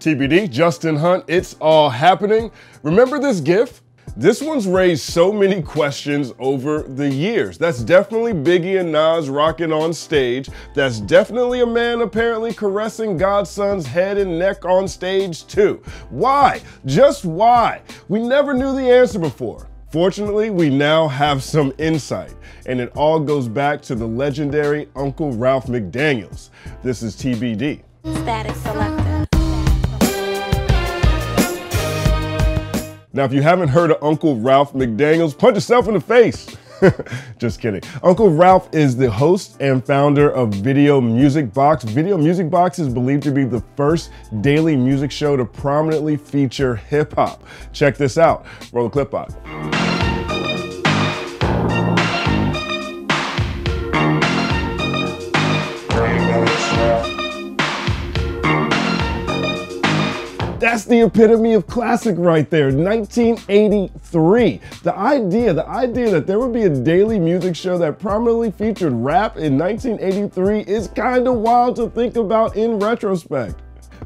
TBD, Justin Hunt, it's all happening. Remember this GIF? This one's raised so many questions over the years. That's definitely Biggie and Nas rocking on stage. That's definitely a man apparently caressing Godson's head and neck on stage too. Why? Just why? We never knew the answer before. Fortunately, we now have some insight, and it all goes back to the legendary Uncle Ralph McDaniels. This is TBD. Static selected. Now, if you haven't heard of Uncle Ralph McDaniels, punch yourself in the face. Just kidding. Uncle Ralph is the host and founder of Video Music Box. Video Music Box is believed to be the first daily music show to prominently feature hip hop. Check this out. Roll the clip out. That's the epitome of classic right there, 1983. The idea that there would be a daily music show that prominently featured rap in 1983 is kind of wild to think about in retrospect.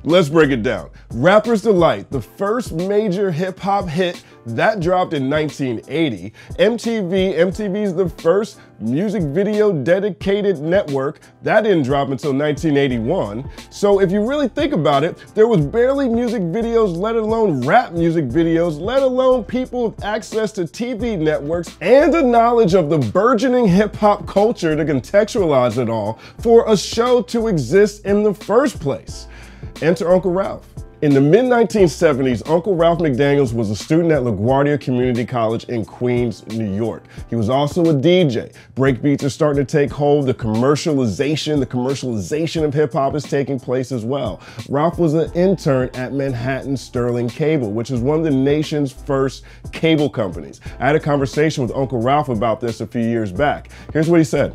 Let's break it down. Rapper's Delight, the first major hip hop hit, that dropped in 1980. MTV's the first music video dedicated network. That didn't drop until 1981. So if you really think about it, there was barely music videos, let alone rap music videos, let alone people with access to TV networks and a knowledge of the burgeoning hip hop culture to contextualize it all for a show to exist in the first place. Enter Uncle Ralph. In the mid-1970s, Uncle Ralph McDaniels was a student at LaGuardia Community College in Queens, New York. He was also a DJ. Breakbeats are starting to take hold. The commercialization of hip-hop is taking place as well. Ralph was an intern at Manhattan Sterling Cable, which is one of the nation's first cable companies. I had a conversation with Uncle Ralph about this a few years back. Here's what he said.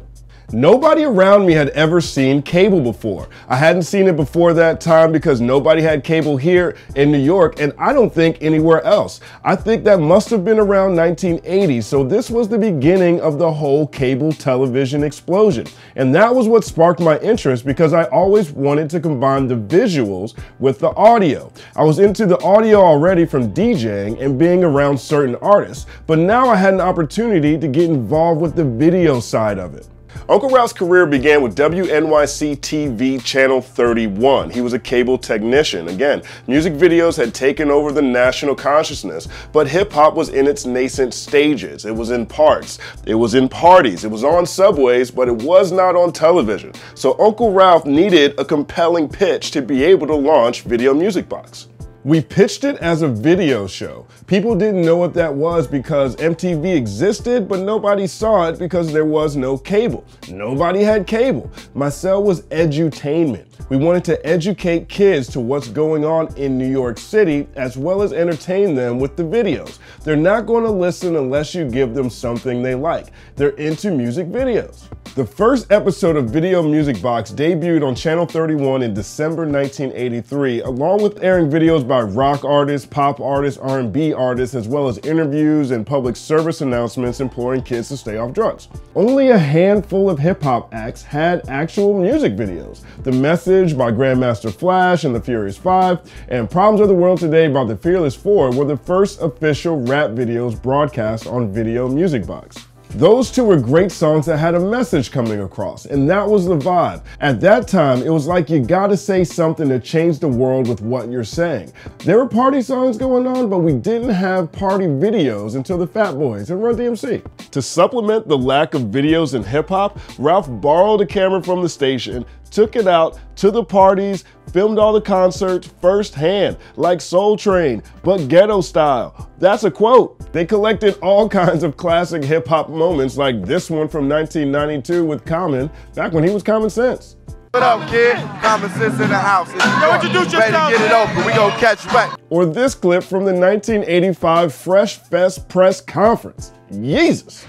Nobody around me had ever seen cable before. I hadn't seen it before that time because nobody had cable here in New York, and I don't think anywhere else. I think that must have been around 1980, so this was the beginning of the whole cable television explosion. And that was what sparked my interest because I always wanted to combine the visuals with the audio. I was into the audio already from DJing and being around certain artists, but now I had an opportunity to get involved with the video side of it. Uncle Ralph's career began with WNYC TV Channel 31. He was a cable technician. Again, music videos had taken over the national consciousness, but hip-hop was in its nascent stages. It was in parts, it was in parties, it was on subways, but it was not on television. So Uncle Ralph needed a compelling pitch to be able to launch Video Music Box. We pitched it as a video show. People didn't know what that was because MTV existed, but nobody saw it because there was no cable. Nobody had cable. My cell was edutainment. We wanted to educate kids to what's going on in New York City, as well as entertain them with the videos. They're not going to listen unless you give them something they like. They're into music videos. The first episode of Video Music Box debuted on Channel 31 in December 1983, along with airing videos by rock artists, pop artists, R&B artists, as well as interviews and public service announcements imploring kids to stay off drugs. Only a handful of hip-hop acts had actual music videos. The Message by Grandmaster Flash and the Furious Five, and Problems of the World Today by the Fearless Four were the first official rap videos broadcast on Video Music Box. Those two were great songs that had a message coming across, and that was the vibe. At that time, it was like you gotta say something to change the world with what you're saying. There were party songs going on, but we didn't have party videos until the Fat Boys and Run DMC. To supplement the lack of videos in hip-hop, Ralph borrowed a camera from the station, took it out to the parties, filmed all the concerts firsthand, like Soul Train, but ghetto style. That's a quote. They collected all kinds of classic hip hop moments like this one from 1992 with Common, back when he was Common Sense. What up, kid? Common Sense in the house. Yo, introduce yourself. Ready to get it open. We gonna catch you back. Or this clip from the 1985 Fresh Fest press conference. Jesus.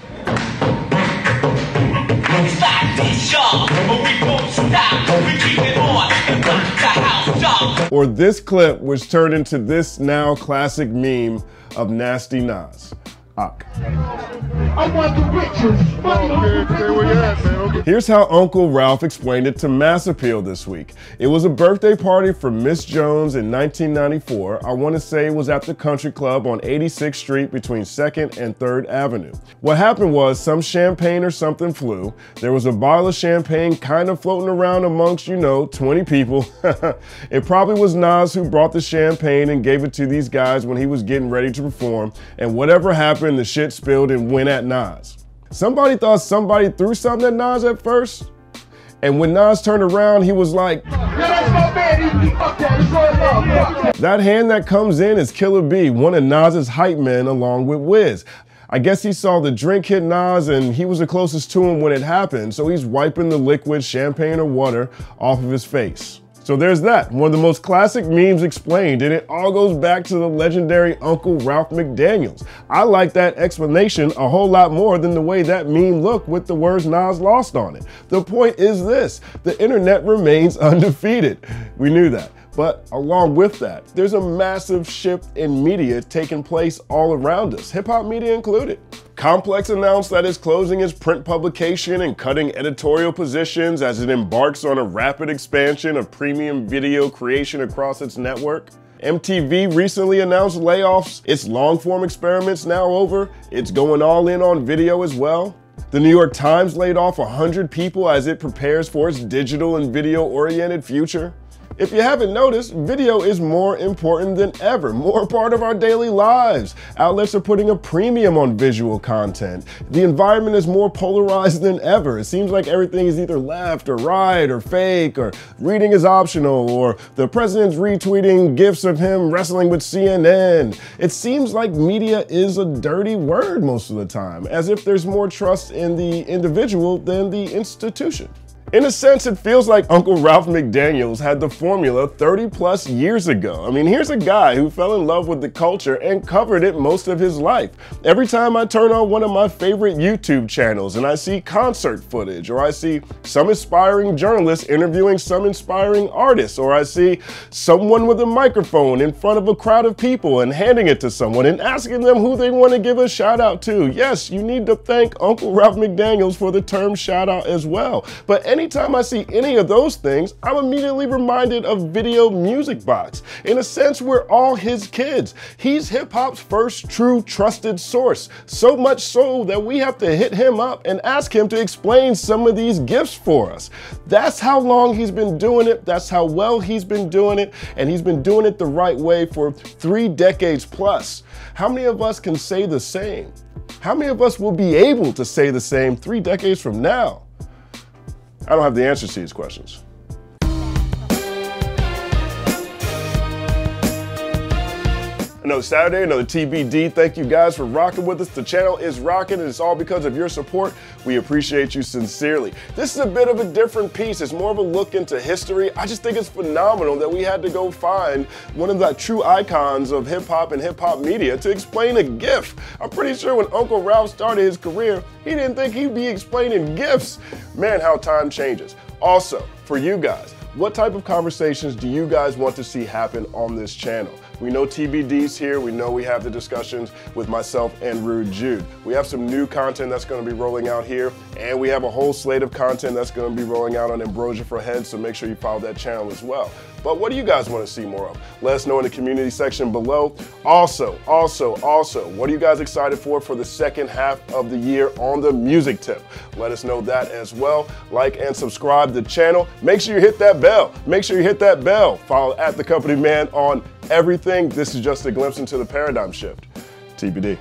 Or this clip, which turned into this now classic meme of Nasty Nas. Hawk. I want the riches. Stay where you at, man. Okay. Here's how Uncle Ralph explained it to Mass Appeal this week. It was a birthday party for Miss Jones in 1994. I want to say it was at the Country Club on 86th Street between 2nd and 3rd Avenue. What happened was some champagne or something flew. There was a bottle of champagne kind of floating around amongst, 20 people. It probably was Nas who brought the champagne and gave it to these guys when he was getting ready to perform. And whatever happened, the shit spilled and went at Nas. Somebody thought somebody threw something at Nas at first. And when Nas turned around, he was like, that hand that comes in is Killer B, one of Nas's hype men along with Wiz. I guess he saw the drink hit Nas and he was the closest to him when it happened, so he's wiping the liquid, champagne or water, off of his face. So there's that, one of the most classic memes explained, and it all goes back to the legendary Uncle Ralph McDaniels. I like that explanation a whole lot more than the way that meme looked with the words Nas lost on it. The point is this, the internet remains undefeated. We knew that. But along with that, there's a massive shift in media taking place all around us, hip-hop media included. Complex announced that it's closing its print publication and cutting editorial positions as it embarks on a rapid expansion of premium video creation across its network. MTV recently announced layoffs. Its long-form experiment's now over. It's going all in on video as well. The New York Times laid off 100 people as it prepares for its digital and video-oriented future. If you haven't noticed, video is more important than ever, more part of our daily lives. Outlets are putting a premium on visual content. The environment is more polarized than ever. It seems like everything is either left or right or fake, or reading is optional, or the president's retweeting GIFs of him wrestling with CNN. It seems like media is a dirty word most of the time, as if there's more trust in the individual than the institution. In a sense, it feels like Uncle Ralph McDaniels had the formula 30 plus years ago. I mean, here's a guy who fell in love with the culture and covered it most of his life. Every time I turn on one of my favorite YouTube channels and I see concert footage, or I see some inspiring journalist interviewing some inspiring artists, or I see someone with a microphone in front of a crowd of people and handing it to someone and asking them who they want to give a shout out to. Yes, you need to thank Uncle Ralph McDaniels for the term shout out as well. But anytime I see any of those things, I'm immediately reminded of Video Music Box. In a sense, we're all his kids. He's hip-hop's first true trusted source. So much so that we have to hit him up and ask him to explain some of these gifts for us. That's how long he's been doing it. That's how well he's been doing it. And he's been doing it the right way for 3 decades plus. How many of us can say the same? How many of us will be able to say the same 3 decades from now? I don't have the answers to these questions. Another Saturday, another TBD. Thank you guys for rocking with us. The channel is rocking, and it's all because of your support. We appreciate you sincerely. This is a bit of a different piece. It's more of a look into history. I just think it's phenomenal that we had to go find one of the true icons of hip hop and hip hop media to explain a GIF. I'm pretty sure when Uncle Ralph started his career, he didn't think he'd be explaining GIFs. Man, how time changes. Also, for you guys, what type of conversations do you guys want to see happen on this channel? We know TBD's here. We know we have the discussions with myself and Rude Jude. We have some new content that's going to be rolling out here, and we have a whole slate of content that's going to be rolling out on Ambrosia for Heads, so make sure you follow that channel as well. But what do you guys want to see more of? Let us know in the community section below. Also, what are you guys excited for the second half of the year on the music tip? Let us know that as well. Like and subscribe to the channel. Make sure you hit that bell. Make sure you hit that bell. Follow at The Company Man on everything. This is just a glimpse into the paradigm shift. TBD.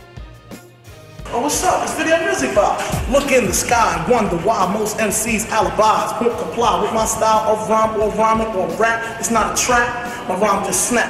Oh, what's up? It's Video Music Box. Look in the sky and wonder why most MCs' alibis won't comply with my style of rhyme or rhyming or rap. It's not a trap, my rhyme just snap.